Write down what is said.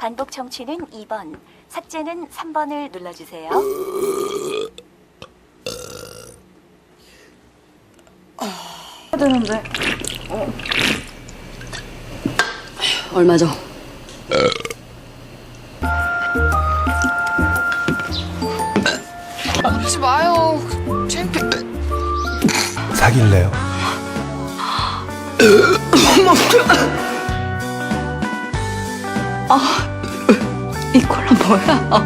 반복 청취는 2번, 삭제는 3번을 눌러주세요. 해야 되는데. 얼마죠? 그러지 마요. 창피. 사귈래요? 이 콜라 뭐야?